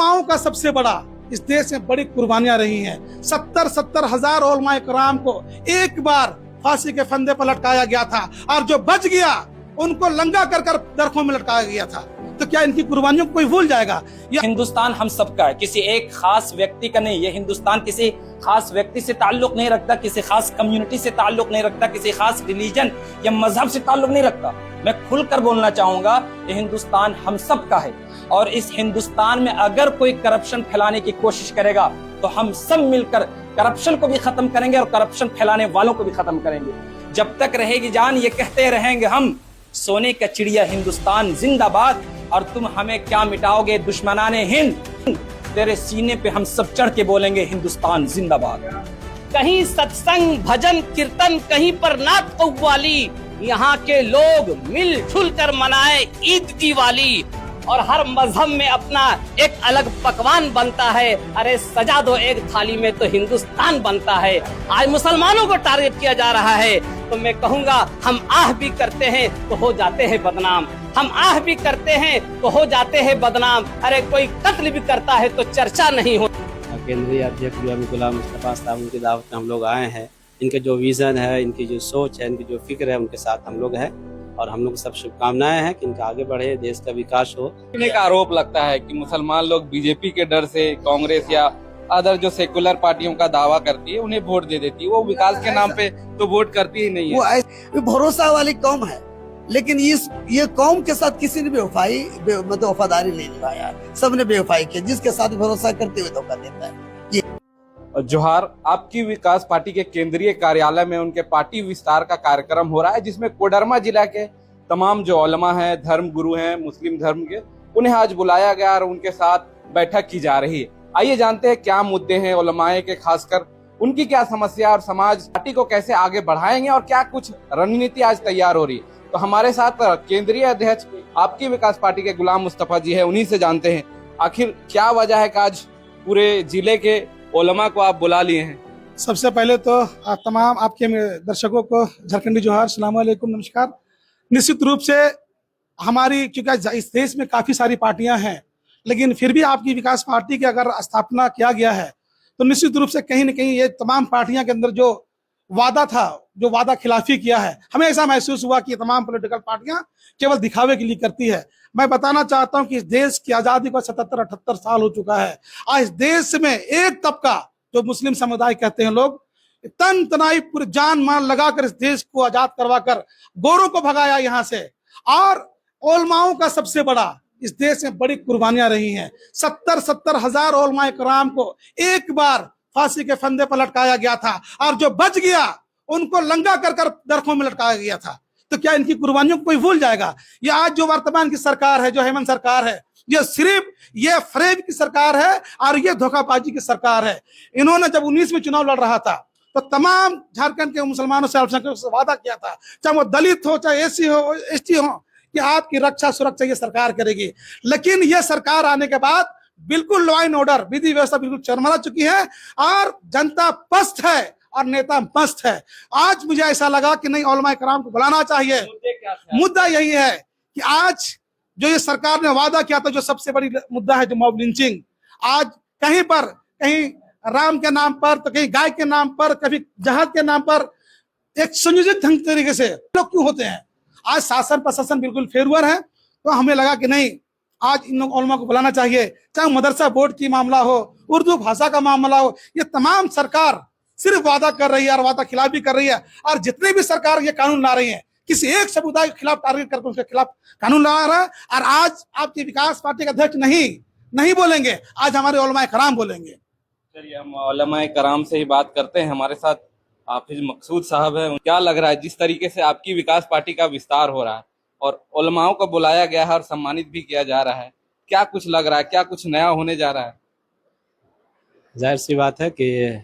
उलमाओं का सबसे बड़ा इस देश में बड़ी कुर्बानियां रही हैं। 70 हजार उलमाए कराम को एक बार फांसी के फंदे पर लटकाया गया था और जो बच गया उनको लंगा कर कर दरखों में लटकाया गया था। तो क्या इनकी कुर्बानियों को कोई भूल जाएगा? हिंदुस्तान हम सबका है, किसी एक खास व्यक्ति का नहीं। ये हिंदुस्तान किसी खास व्यक्ति से ताल्लुक नहीं रखता, किसी खास कम्युनिटी से ताल्लुक नहीं रखता, किसी खास रिलीजन या मजहब से ताल्लुक नहीं रखता। मैं खुलकर बोलना चाहूंगा, ये हिंदुस्तान हम सबका है और इस हिंदुस्तान में अगर कोई करप्शन फैलाने की कोशिश करेगा तो हम सब मिलकर करप्शन को भी खत्म करेंगे और करप्शन फैलाने वालों को भी खत्म करेंगे। जब तक रहेगी जान ये कहते रहेंगे हम, सोने का चिड़िया हिंदुस्तान जिंदाबाद, और तुम हमें क्या मिटाओगे दुश्मनाने हिंद। तेरे सीने पे हम सब चढ़ के बोलेंगे हिंदुस्तान जिंदाबाद। कहीं सत्संग भजन कीर्तन, कहीं पर नात कव्वाली, यहाँ के लोग मिलजुल कर मनाए ईद दिवाली। और हर मजहब में अपना एक अलग पकवान बनता है। अरे सजा दो एक थाली में तो हिंदुस्तान बनता है। आज मुसलमानों को टारगेट किया जा रहा है तो मैं कहूँगा, हम आह भी करते हैं तो हो जाते हैं बदनाम, हम आह भी करते हैं तो हो जाते हैं बदनाम। अरे कोई कत्ल भी करता है तो चर्चा नहीं हो। केंद्रीय अध्यक्ष जो अभी गुलाम मुस्तफा साहब, उनकी दावत में हम लोग आए हैं। इनके जो विजन है, इनकी जो सोच है, इनकी जो फिक्र है, उनके साथ हम लोग हैं और हम लोग सब शुभकामनाएं हैं कि इनका आगे बढ़े, देश का विकास हो। का आरोप लगता है कि मुसलमान लोग बीजेपी के डर से कांग्रेस या अदर जो सेकुलर पार्टियों का दावा करती है उन्हें वोट दे देती है। वो विकास के नाम पे तो वोट करती ही नहीं है। वो भरोसा वाली कौम है, लेकिन ये कौम के साथ किसी ने मतलब वफादारी नहीं निभाया। सबने बेवफाई की, जिसके साथ भरोसा करते हुए धोखा देता है। जोहार, आपकी विकास पार्टी के केंद्रीय कार्यालय में उनके पार्टी विस्तार का कार्यक्रम हो रहा है, जिसमें कोडरमा जिला के तमाम जो उलमा हैं, धर्म गुरु हैं मुस्लिम धर्म के, उन्हें आज बुलाया गया और उनके साथ बैठक की जा रही है। आइए जानते हैं क्या मुद्दे हैं उलमाए के, खासकर उनकी क्या समस्या और समाज पार्टी को कैसे आगे बढ़ाएंगे और क्या कुछ रणनीति आज तैयार हो रही है। तो हमारे साथ केंद्रीय अध्यक्ष आपकी विकास पार्टी के गुलाम मुस्तफा जी है, उन्हीं से जानते हैं आखिर क्या वजह है कि आज पूरे जिले के उलमा को आप बुला लिए हैं। सबसे पहले तो तमाम आपके दर्शकों को झारखंडी जोहार, अस्सलाम वालेकुम, नमस्कार। निश्चित रूप से हमारी, क्योंकि इस देश में काफी सारी पार्टियां हैं, लेकिन फिर भी आपकी विकास पार्टी की अगर स्थापना किया गया है तो निश्चित रूप से कहीं न कहीं ये तमाम पार्टियां के अंदर जो वादा था, जो वादा खिलाफी किया है, हमें ऐसा महसूस हुआ कि तमाम पॉलिटिकल पार्टियां केवल दिखावे के लिए करती है। मैं बताना चाहता हूं कि इस देश की आजादी को 77-78 साल हो चुका है। आज इस देश में एक तबका, जो मुस्लिम समुदाय कहते हैं लोग, तन तनाई पूरी जान माल लगाकर इस देश को आजाद करवा कर गोरों को भगाया यहाँ से। और उलमाओं का सबसे बड़ा इस देश में बड़ी कुर्बानियां रही हैं। 70 हजार उलमाए कराम को एक बार फांसी के फंदे पर लटकाया गया था और जो बच गया उनको लंगा कर कर दरखों में लटकाया गया था। तो क्या इनकी कुर्बानियों को कोई भूल जाएगा? ये आज जो वर्तमान की सरकार है, जो हेमंत सरकार है, ये सिर्फ ये फरेब की सरकार है और ये धोखाबाजी की सरकार है। इन्होंने जब 19 में चुनाव लड़ रहा था तो तमाम झारखंड के मुसलमानों से, अल्पसंख्यकों से वादा किया था, चाहे वो दलित हो, चाहे एसी हो, एसटी हो, कि आपकी रक्षा सुरक्षा ये सरकार करेगी। लेकिन ये सरकार आने के बाद बिल्कुल लॉ एंड ऑर्डर, विधि व्यवस्था बिल्कुल चरमरा चुकी है और जनता पस्त है और नेता मस्त है। आज मुझे ऐसा लगा कि नहीं, उलमाए कराम को बुलाना चाहिए। मुद्दा यही है कि आज जो ये सरकार ने वादा किया था, जो सबसे बड़ी मुद्दा है, जो मॉब लिंचिंग, आज कहीं पर, कहीं राम के नाम पर तो कहीं गाय के नाम पर, कभी जहाद के नाम पर एक संयोजित ढंग तरीके से लोग क्यों होते हैं। आज शासन प्रशासन बिल्कुल फेरवर है, तो हमें लगा कि नहीं, आज इन लोग उलमा को बुलाना चाहिए। चाहे मदरसा बोर्ड की मामला हो, उर्दू भाषा का मामला हो, ये तमाम सरकार सिर्फ वादा कर रही है और वादा खिलाफी कर रही है। और जितने भी सरकार ये कानून ला रही है, किसी एक समुदाय के खिलाफ टारगेट करके उसके खिलाफ कानून ला रहा है। और आज आपकी विकास पार्टी के अध्यक्ष नहीं बोलेंगे, आज हमारे उलमाए कराम बोलेंगे। चलिए, हम उलमाए कराम से ही बात करते हैं। हमारे साथ हाफिज मकसूद साहब है। क्या लग रहा है जिस तरीके से आपकी विकास पार्टी का विस्तार हो रहा है और उलमाओं को बुलाया गया है और सम्मानित भी किया जा रहा है, क्या कुछ लग रहा है, क्या कुछ नया होने जा रहा है? जाहिर सी बात है कि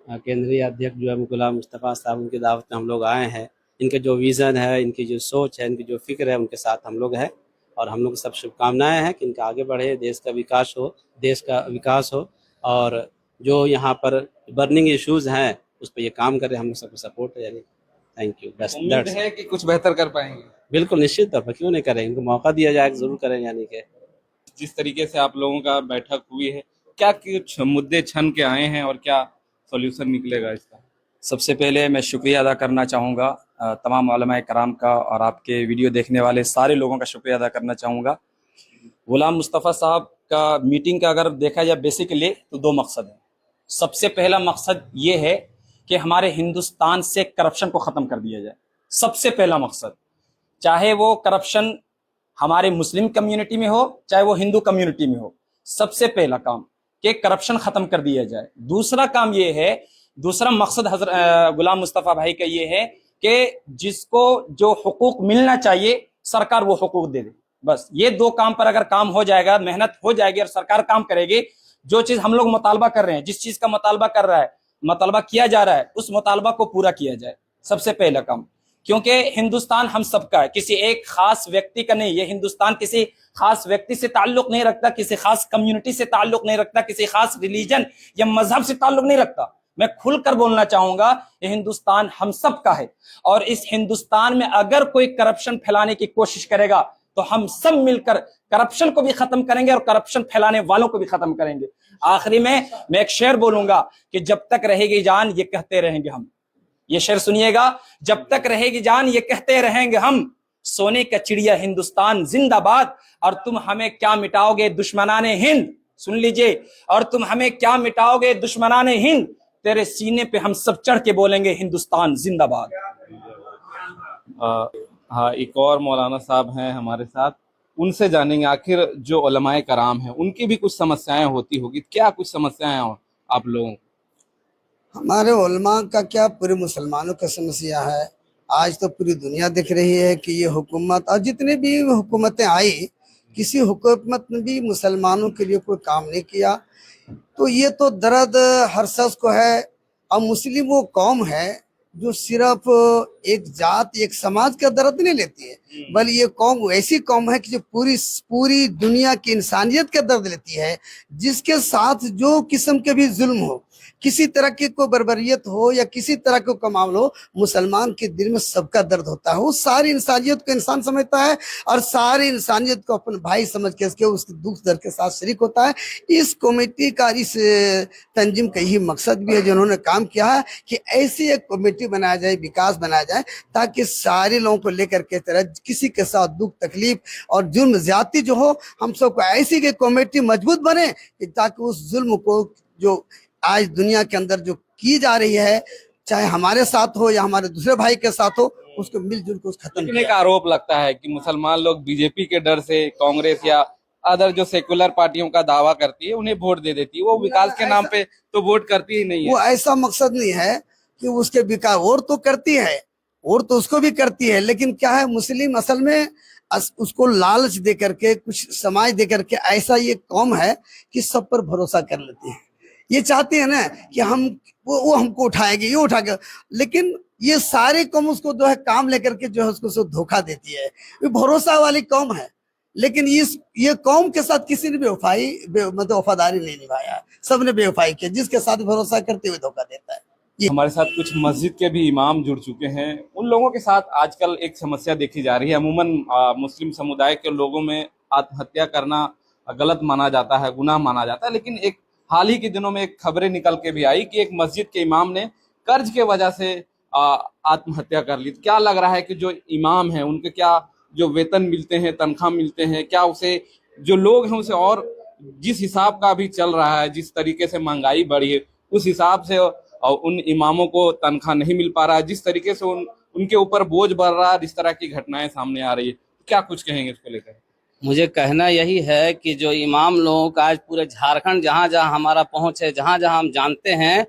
केंद्रीय अध्यक्ष जो है गुलाम मुस्तफा साहब, उनकी दावत में हम लोग आए हैं। इनके जो विजन है, इनकी जो सोच है, इनकी जो फिक्र है, उनके साथ हम लोग हैं और हम लोग सब शुभकामनाएं हैं कि इनका आगे बढ़े, देश का विकास हो और जो यहाँ पर बर्निंग इश्यूज हैं उस पर ये काम करें। हम लोग सबको सपोर्ट है। यानी थैंक यू। बस उम्मीद है कि कुछ बेहतर कर पाएंगे। बिल्कुल, निश्चित तौर पर, क्यों नहीं करेंगे, इनको मौका दिया जाए जरूर करें। यानी कि जिस तरीके से आप लोगों का बैठक हुई है, क्या कुछ मुद्दे छन के आए हैं और क्या सॉल्यूशन निकलेगा इसका? सबसे पहले मैं शुक्रिया अदा करना चाहूँगा तमाम उलमाए कराम का, और आपके वीडियो देखने वाले सारे लोगों का शुक्रिया अदा करना चाहूँगा। गुलाम मुस्तफ़ा साहब का मीटिंग का अगर देखा जाए बेसिकली तो दो मकसद हैं। सबसे पहला मकसद ये है कि हमारे हिंदुस्तान से करप्शन को ख़त्म कर दिया जाए। सबसे पहला मकसद, चाहे वो करप्शन हमारे मुस्लिम कम्युनिटी में हो चाहे वो हिंदू कम्युनिटी में हो, सबसे पहला काम कि करप्शन ख़त्म कर दिया जाए। दूसरा काम ये है, दूसरा मकसद गुलाम मुस्तफ़ा भाई का ये है कि जिसको जो हुकूक मिलना चाहिए सरकार वो हुकूक दे दे। बस ये दो काम पर अगर काम हो जाएगा, मेहनत हो जाएगी और सरकार काम करेगी, जो चीज़ हम लोग मुतालबा कर रहे हैं, जिस चीज़ का मुतालबा कर रहा है, मुतालबा किया जा रहा है, उस मुतालबा को पूरा किया जाए। सबसे पहला काम, क्योंकि हिंदुस्तान हम सबका है, किसी एक खास व्यक्ति का नहीं। ये हिंदुस्तान किसी खास व्यक्ति से ताल्लुक नहीं रखता, किसी खास कम्युनिटी से ताल्लुक नहीं रखता, किसी खास रिलीजन या मजहब से ताल्लुक नहीं रखता। मैं खुलकर बोलना चाहूंगा, ये हिंदुस्तान हम सबका है, और इस हिंदुस्तान में अगर कोई करप्शन फैलाने की कोशिश करेगा तो हम सब मिलकर करप्शन को भी खत्म करेंगे और करप्शन फैलाने वालों को भी खत्म करेंगे। आखिरी में मैं एक शेर बोलूंगा कि जब तक रहेगी जान ये कहते रहेंगे हम। ये शेर सुनिएगा, जब तक रहेगी जान ये कहते रहेंगे हम, सोने का चिड़िया हिंदुस्तान जिंदाबाद, और तुम हमें क्या मिटाओगे दुश्मनाने हिंद। सुन लीजिए, और तुम हमें क्या मिटाओगे दुश्मनाने हिंद, तेरे सीने पे हम सब चढ़ के बोलेंगे हिंदुस्तान जिंदाबाद। हाँ, एक और मौलाना साहब हैं हमारे साथ, उनसे जानेंगे आखिर जो उलमाए कराम हैं उनकी भी कुछ समस्याएं होती होगी। क्या कुछ समस्याएं हैं आप लोगों को? हमारे उलमा का क्या, पूरे मुसलमानों का समस्या है। आज तो पूरी दुनिया दिख रही है कि ये हुकूमत और जितने भी हुकूमतें आई, किसी हुकूमत ने भी मुसलमानों के लिए कोई काम नहीं किया। तो ये तो दर्द हर शख्स को है। और मुस्लिम वो कौम है जो सिर्फ एक जात एक समाज का दर्द नहीं लेती है, बल्कि ये कौम ऐसी कौम है कि जो पूरी दुनिया की इंसानियत का दर्द लेती है। जिसके साथ जो किस्म के भी जुल्म हो, किसी तरह की कोई बर्बरियत हो या किसी तरह का कोई मामला हो, मुसलमान के दिल में सबका दर्द होता है। वो सारी इंसानियत को इंसान समझता है और सारी इंसानियत को अपन भाई समझ के उसके दुख दर्द के साथ शरीक होता है। इस कमेटी का, इस तंजीम का यही मकसद भी है जो उन्होंने काम किया है कि ऐसी एक कमेटी बनाया जाए, विकास बनाया जाए, ताकि सारे लोगों को लेकर के तरह किसी के साथ दुख तकलीफ और जुल्म ज्यादती जो हो, हम सबको ऐसी की कमेटी मजबूत बने ताकि उस जुल्म को जो आज दुनिया के अंदर जो की जा रही है, चाहे हमारे साथ हो या हमारे दूसरे भाई के साथ हो, उसको मिलजुल कर खत्म लेकिन एक आरोप लगता है कि मुसलमान लोग बीजेपी के डर से कांग्रेस या अदर जो सेकुलर पार्टियों का दावा करती है उन्हें वोट दे देती है। वो विकास के नाम पे तो वोट करती ही नहीं है। वो ऐसा मकसद नहीं है कि उसके विकास, और तो करती है, और तो उसको भी करती है, लेकिन क्या है, मुस्लिम असल में उसको लालच दे करके, कुछ समाज दे करके, ऐसा ये कौम है कि सब पर भरोसा कर लेती है। ये चाहते हैं ना कि हम वो हमको उठाएगी, ये उठाएगा, लेकिन ये सारे कौम उसको जो है काम लेकर के जो है उसको धोखा देती है। ये भरोसा वाली कौम है, लेकिन ये कौम के साथ किसी ने मतलब वफादारी नहीं निभाया, सबने बेवफाई किया। जिसके साथ भरोसा करते हुए धोखा देता है। हमारे साथ कुछ मस्जिद के भी इमाम जुड़ चुके हैं। उन लोगों के साथ आजकल एक समस्या देखी जा रही है। अमूमन मुस्लिम समुदाय के लोगों में आत्महत्या करना गलत माना जाता है, गुनाह माना जाता है, लेकिन एक हाल ही के दिनों में एक खबरें निकल के भी आई कि एक मस्जिद के इमाम ने कर्ज के वजह से आत्महत्या कर ली। क्या लग रहा है कि जो इमाम है उनके क्या जो वेतन मिलते हैं, तनख्वाह मिलते हैं, क्या उसे जो लोग हैं उसे, और जिस हिसाब का अभी चल रहा है, जिस तरीके से महंगाई बढ़ी है, उस हिसाब से उन इमामों को तनख्वाह नहीं मिल पा रहा है, जिस तरीके से उनके ऊपर बोझ बढ़ रहा है, इस तरह की घटनाएं सामने आ रही है, क्या कुछ कहेंगे इसको लेकर? मुझे कहना यही है कि जो इमाम लोगों का आज पूरे झारखंड जहाँ जहाँ हमारा पहुंच है, जहाँ जहाँ हम जानते हैं,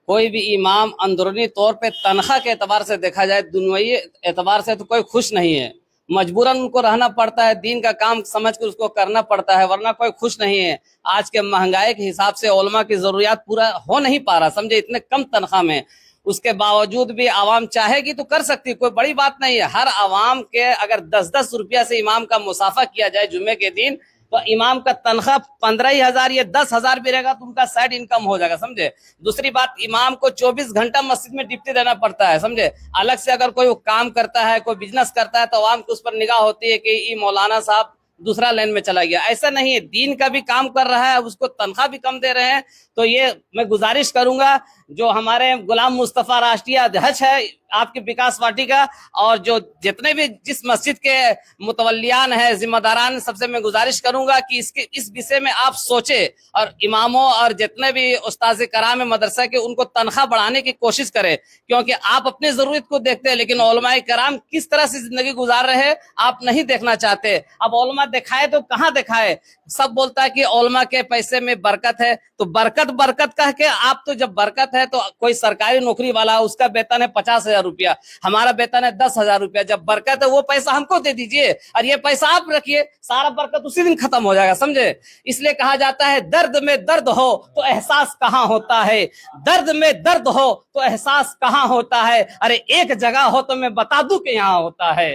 कोई भी इमाम अंदरूनी तौर पे तनख्वाह के एतबार से देखा जाए, दुनियावी एतबार से तो कोई खुश नहीं है। मजबूरन उनको रहना पड़ता है, दीन का काम समझ कर उसको करना पड़ता है, वरना कोई खुश नहीं है। आज के महंगाई के हिसाब से उलमा की जरूरियात पूरा हो नहीं पा रहा, समझे, इतने कम तनख्वाह में। उसके बावजूद भी आवाम चाहेगी तो कर सकती है, कोई बड़ी बात नहीं है। हर आवाम के अगर 10-10 रुपया से इमाम का मुसाफा किया जाए जुम्मे के दिन, तो इमाम का तनख्वाह 15,000 या 10,000 भी रहेगा तो उनका साइड इनकम हो जाएगा, समझे। दूसरी बात, इमाम को 24 घंटा मस्जिद में ड्यूटी देना पड़ता है, समझे। अलग से अगर कोई काम करता है, कोई बिजनेस करता है, तो आवाम की उस पर निगाह होती है कि ये मौलाना साहब दूसरा लाइन में चला गया। ऐसा नहीं है, दीन का भी काम कर रहा है, उसको तनख्वाह भी कम दे रहे हैं। तो ये मैं गुजारिश करूंगा जो हमारे गुलाम मुस्तफा राष्ट्रीय अध्यक्ष है आपकी विकास पार्टी का, और जो जितने भी जिस मस्जिद के मुतवल्लियान है, जिम्मेदारान, सबसे मैं गुजारिश करूंगा कि इस विषय में आप सोचे और इमामों और जितने भी उस्ताद कराम मदरसा के उनको तनख्वाह बढ़ाने की कोशिश करें, क्योंकि आप अपनी जरूरत को देखते हैं लेकिन उलमाए कराम किस तरह से जिंदगी गुजार रहे हैं आप नहीं देखना चाहते। अब उलमा दिखाए तो कहाँ दिखाए, सब बोलता है कि उलमा के पैसे में बरकत है, तो बरकत बरकत कह के आप तो जब बरकत है तो कोई सरकारी नौकरी वाला उसका वेतन है 50,000 रुपया, हमारा वेतन है 10,000 रुपया, जब बरकत है वो पैसा हमको दे दीजिए और ये पैसा आप रखिए, सारा बरकत उसी दिन खत्म हो जाएगा, समझे। इसलिए कहा जाता है दर्द में दर्द हो तो एहसास कहाँ होता है, दर्द में दर्द हो तो एहसास कहाँ होता है, अरे एक जगह हो तो मैं बता दूं कि यहाँ होता है।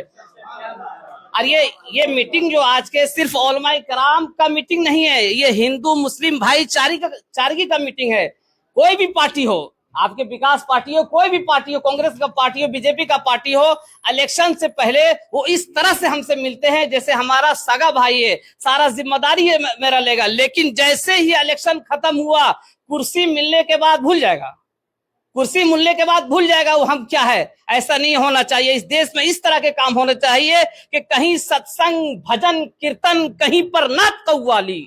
और ये मीटिंग जो आज के सिर्फ उलमाए कराम का मीटिंग नहीं है, ये हिंदू मुस्लिम भाईचारगी का मीटिंग है। कोई भी पार्टी हो, आपके विकास पार्टी हो, कोई भी पार्टी हो, कांग्रेस का पार्टी हो, बीजेपी का पार्टी हो, इलेक्शन से पहले वो इस तरह से हमसे मिलते हैं जैसे हमारा सगा भाई है, सारा जिम्मेदारी है मेरा लेगा, लेकिन जैसे ही इलेक्शन खत्म हुआ कुर्सी मिलने के बाद भूल जाएगा, कुर्सी मिलने के बाद भूल जाएगा वो हम क्या है। ऐसा नहीं होना चाहिए। इस देश में इस तरह के काम होने चाहिए कि कहीं सत्संग भजन कीर्तन, कहीं पर नात कव्वाली,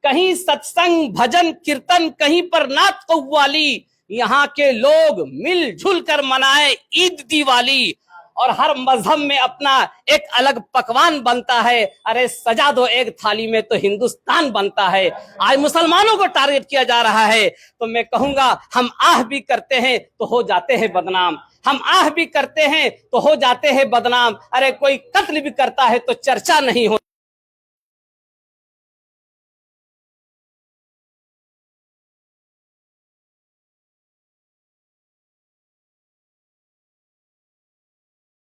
कहीं सत्संग भजन कीर्तन, कहीं पर नात कव्वाली, यहाँ के लोग मिलजुल कर मनाए ईद दिवाली, और हर मजहब में अपना एक अलग पकवान बनता है। अरे सजा दो एक थाली में तो हिंदुस्तान बनता है। आज मुसलमानों को टारगेट किया जा रहा है, तो मैं कहूंगा हम आह भी करते हैं तो हो जाते हैं बदनाम, हम आह भी करते हैं तो हो जाते हैं बदनाम। अरे कोई कत्ल भी करता है तो चर्चा नहीं हो